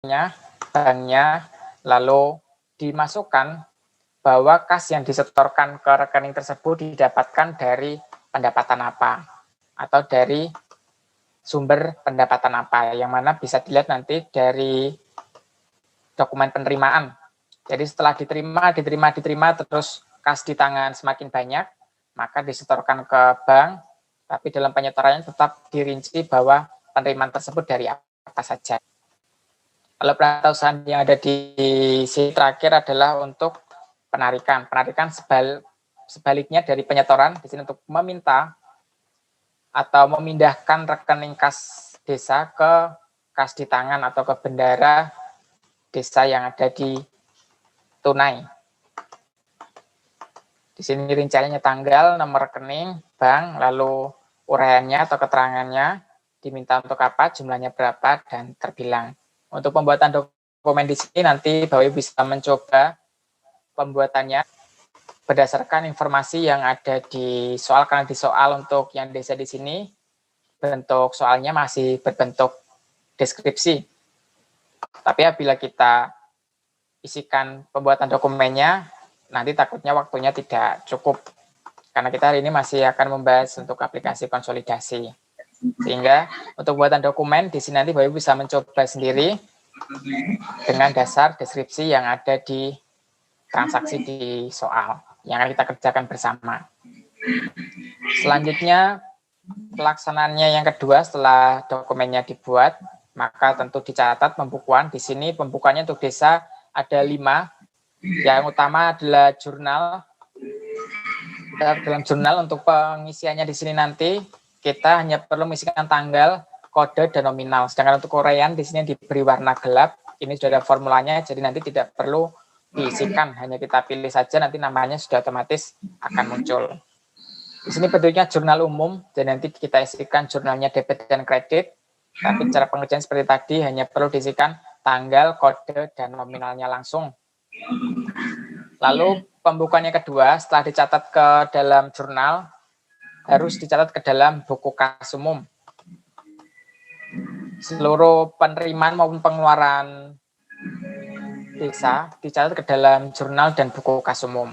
banknya, lalu dimasukkan bahwa kas yang disetorkan ke rekening tersebut didapatkan dari pendapatan apa atau dari sumber pendapatan apa, yang mana bisa dilihat nanti dari dokumen penerimaan. Jadi setelah diterima, terus kas di tangan semakin banyak, maka disetorkan ke bank, tapi dalam penyetorannya tetap dirinci bahwa penerimaan tersebut dari apa saja. Kalau perusahaan yang ada di sini terakhir adalah untuk penarikan. Penarikan sebaliknya dari penyetoran, di sini untuk meminta atau memindahkan rekening kas desa ke kas di tangan atau ke bendara desa yang ada di tunai. Di sini rinciannya tanggal, nomor rekening, bank, lalu uraiannya atau keterangannya, diminta untuk apa, jumlahnya berapa, dan terbilang. Untuk pembuatan dokumen di sini nanti Bapak Ibu bisa mencoba pembuatannya berdasarkan informasi yang ada di soal, karena di soal untuk yang desa di sini bentuk soalnya masih berbentuk deskripsi. Tapi apabila kita isikan pembuatan dokumennya, nanti takutnya waktunya tidak cukup. Karena kita hari ini masih akan membahas untuk aplikasi konsolidasi. Sehingga untuk buatan dokumen, di sini nanti Bapak Ibu bisa mencoba sendiri dengan dasar deskripsi yang ada di transaksi di soal yang akan kita kerjakan bersama. Selanjutnya, pelaksanaannya yang kedua setelah dokumennya dibuat, maka tentu dicatat pembukuan. Di sini pembukuannya untuk desa ada 5. Yang utama adalah jurnal. Dalam jurnal untuk pengisiannya di sini nanti kita hanya perlu mengisikan tanggal, kode, dan nominal. Sedangkan untuk uraian di sini diberi warna gelap. Ini sudah ada formulanya, jadi nanti tidak perlu diisikan, hanya kita pilih saja, nanti namanya sudah otomatis akan muncul. Di sini bentuknya jurnal umum, dan nanti kita isikan jurnalnya debit dan kredit. Tapi cara pengerjaan seperti tadi hanya perlu diisikan tanggal, kode, dan nominalnya langsung. Lalu pembukuannya kedua, setelah dicatat ke dalam jurnal, harus dicatat ke dalam buku kas umum. Seluruh penerimaan maupun pengeluaran desa dicatat ke dalam jurnal dan buku kas umum.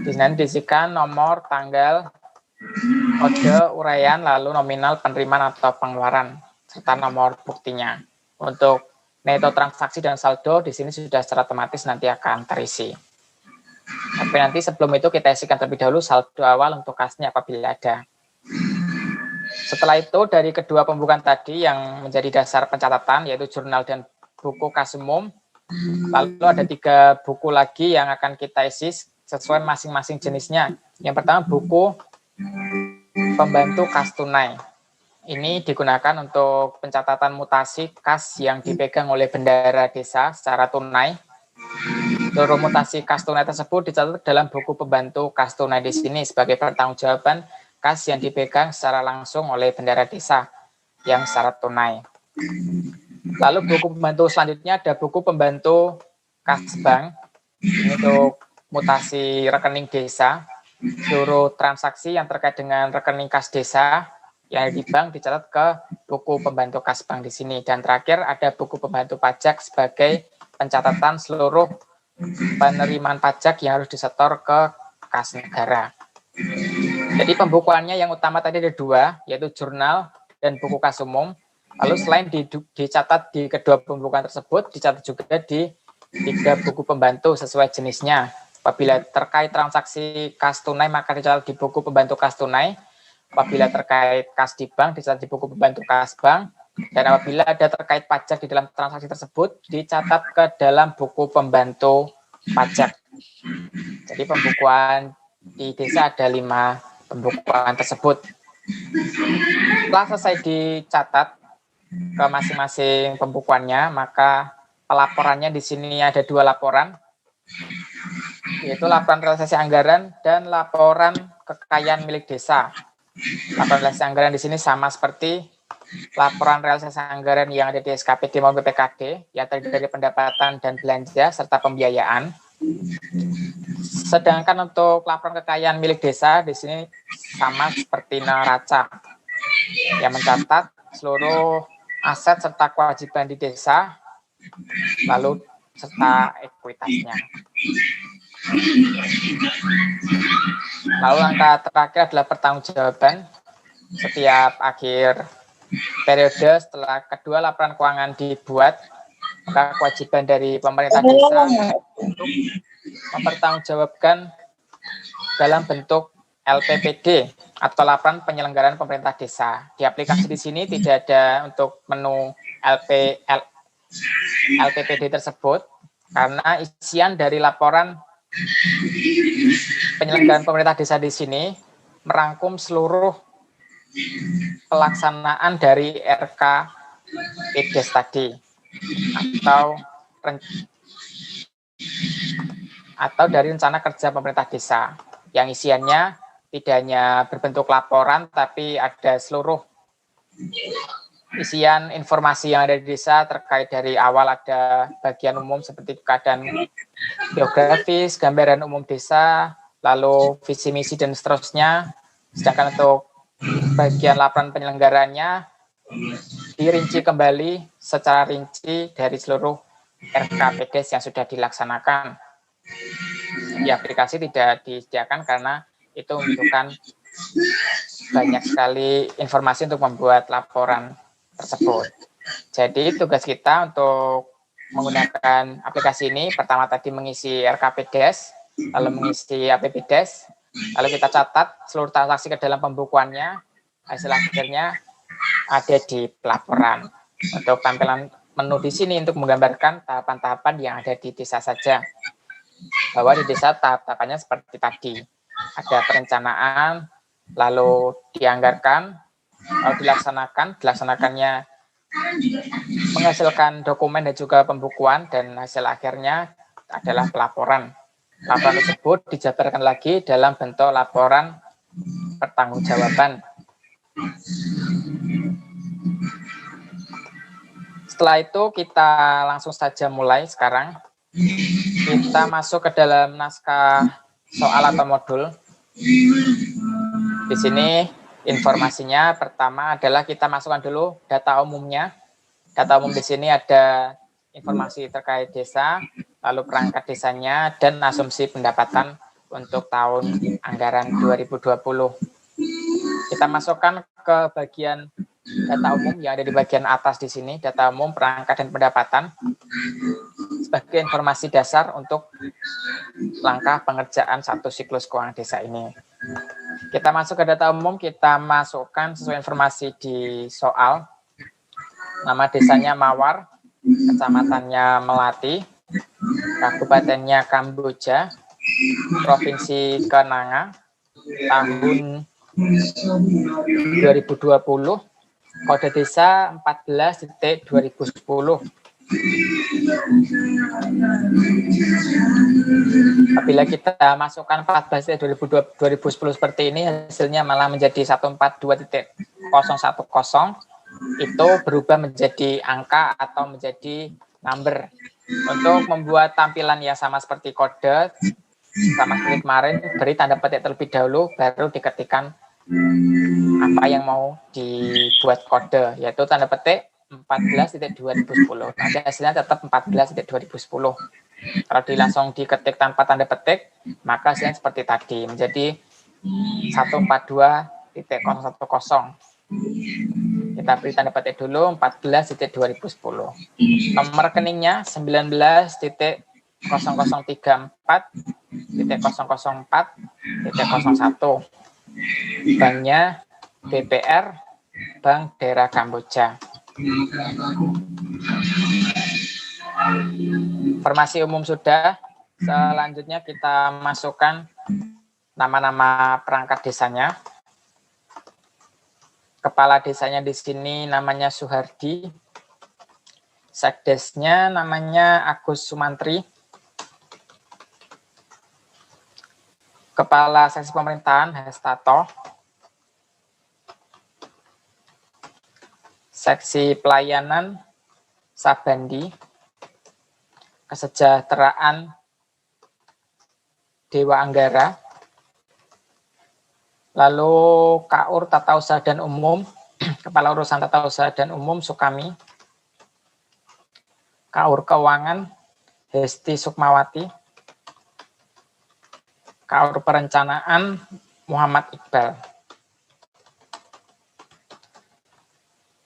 Di sini diisikan nomor, tanggal, kode, uraian, lalu nominal penerimaan atau pengeluaran, serta nomor buktinya. Untuk neto transaksi dan saldo, di sini sudah secara otomatis nanti akan terisi. Tapi nanti sebelum itu kita isikan terlebih dahulu saldo awal untuk kasnya apabila ada. Setelah itu dari kedua pembukaan tadi yang menjadi dasar pencatatan, yaitu jurnal dan buku kas umum, lalu ada 3 buku lagi yang akan kita isi sesuai masing-masing jenisnya. Yang pertama buku pembantu kas tunai. Ini digunakan untuk pencatatan mutasi kas yang dipegang oleh bendahara desa secara tunai. Seluruh mutasi kas tunai tersebut dicatat dalam buku pembantu kas tunai di sini sebagai pertanggungjawaban kas yang dipegang secara langsung oleh bendahara desa yang secara tunai. Lalu buku pembantu selanjutnya ada buku pembantu kas bank. Ini untuk mutasi rekening desa. Seluruh transaksi yang terkait dengan rekening kas desa yang di bank dicatat ke buku pembantu kas bank di sini. Dan terakhir ada buku pembantu pajak sebagai pencatatan seluruh penerimaan pajak yang harus disetor ke kas negara. Jadi pembukuannya yang utama tadi ada 2, yaitu jurnal dan buku kas umum. Lalu selain dicatat di kedua pembukuan tersebut, dicatat juga di 3 buku pembantu sesuai jenisnya. Apabila terkait transaksi kas tunai, maka dicatat di buku pembantu kas tunai. Apabila terkait kas di bank, dicatat di buku pembantu kas bank. Dan apabila ada terkait pajak di dalam transaksi tersebut, dicatat ke dalam buku pembantu pajak. Jadi pembukuan di desa ada 5 pembukuan tersebut. Setelah selesai dicatat ke masing-masing pembukuannya, maka pelaporannya di sini ada 2 laporan, yaitu laporan realisasi anggaran dan laporan kekayaan milik desa. Laporan realisasi anggaran di sini sama seperti laporan realisasi anggaran yang ada di SKPD maupun BPKD, yang terdiri dari pendapatan dan belanja serta pembiayaan. Sedangkan untuk laporan kekayaan milik desa di sini sama seperti neraca, yang mencatat seluruh aset serta kewajiban di desa lalu serta ekuitasnya. Lalu langkah terakhir adalah pertanggungjawaban. Setiap akhir periode setelah kedua laporan keuangan dibuat, maka kewajiban dari pemerintah desa untuk mempertanggungjawabkan dalam bentuk LPPD atau laporan penyelenggaraan pemerintah desa. Di aplikasi di sini tidak ada untuk menu LPPD tersebut karena isian dari laporan penyelenggaraan pemerintah desa di sini merangkum seluruh pelaksanaan dari RKPDes tadi atau dari rencana kerja pemerintah desa yang isiannya tidak hanya berbentuk laporan tapi ada seluruh isian informasi yang ada di desa terkait dari awal ada bagian umum seperti keadaan geografis, gambaran umum desa, lalu visi misi dan seterusnya. Sedangkan untuk bagian laporan penyelenggaranya dirinci kembali secara rinci dari seluruh RKPDes yang sudah dilaksanakan. Di aplikasi tidak disediakan karena itu membutuhkan banyak sekali informasi untuk membuat laporan tersebut. Jadi tugas kita untuk menggunakan aplikasi ini, pertama tadi mengisi RKPDes, lalu mengisi APBDes, lalu kita catat seluruh transaksi ke dalam pembukuannya, hasil akhirnya ada di pelaporan. Untuk tampilan menu di sini untuk menggambarkan tahapan-tahapan yang ada di desa saja. Bahwa di desa tahap-tahapannya seperti tadi. Ada perencanaan, lalu dianggarkan, lalu dilaksanakannya menghasilkan dokumen dan juga pembukuan, dan hasil akhirnya adalah pelaporan. Laporan tersebut dijabarkan lagi dalam bentuk laporan pertanggungjawaban. Setelah itu kita langsung saja mulai sekarang. Kita masuk ke dalam naskah soal atau modul. Di sini informasinya pertama adalah kita masukkan dulu data umumnya. Data umum di sini ada informasi terkait desa, lalu perangkat desanya, dan asumsi pendapatan untuk tahun anggaran 2020. Kita masukkan ke bagian data umum yang ada di bagian atas di sini, data umum, perangkat, dan pendapatan sebagai informasi dasar untuk langkah pengerjaan satu siklus keuangan desa ini. Kita masuk ke data umum, kita masukkan sesuai informasi di soal. Nama desanya Mawar, kecamatannya Melati, kabupatennya Kamboja, provinsi Kenanga, tahun 2020, kode desa 14.2010. Apabila kita masukkan 14.2010 seperti ini, hasilnya malah menjadi 142.010, itu berubah menjadi angka atau menjadi number. Untuk membuat tampilan yang sama seperti kode, sama seperti kemarin, beri tanda petik terlebih dahulu, baru diketikkan apa yang mau dibuat kode, yaitu tanda petik 14.2010. Nanti hasilnya tetap 14.2010. Kalau langsung diketik tanpa tanda petik, maka hasilnya seperti tadi, menjadi 142.010. Kita beri tanda petik dulu 14.2010. Nomor rekeningnya 19.0034.004.01. Banknya BPR, Bank Daerah Kamboja. Informasi umum sudah. Selanjutnya kita masukkan nama-nama perangkat desanya. Kepala desanya di sini namanya Suhardi. Sekdesnya namanya Agus Sumantri. Kepala Seksi Pemerintahan Hestato. Seksi Pelayanan Sabandi. Kesejahteraan Dewa Anggara. Lalu KUR Tata Usaha dan Umum, Kepala Urusan Tata Usaha dan Umum Sukami. Kaur Keuangan Hesti Sukmawati. Kaur Perencanaan Muhammad Iqbal.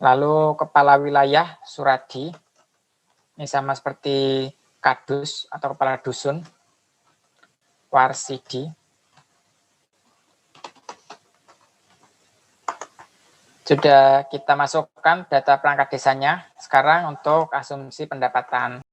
Lalu Kepala Wilayah Suradi. Ini sama seperti Kadus atau Kepala Dusun. Warsidi. Sudah kita masukkan data perangkat desanya. Sekarang untuk asumsi pendapatan.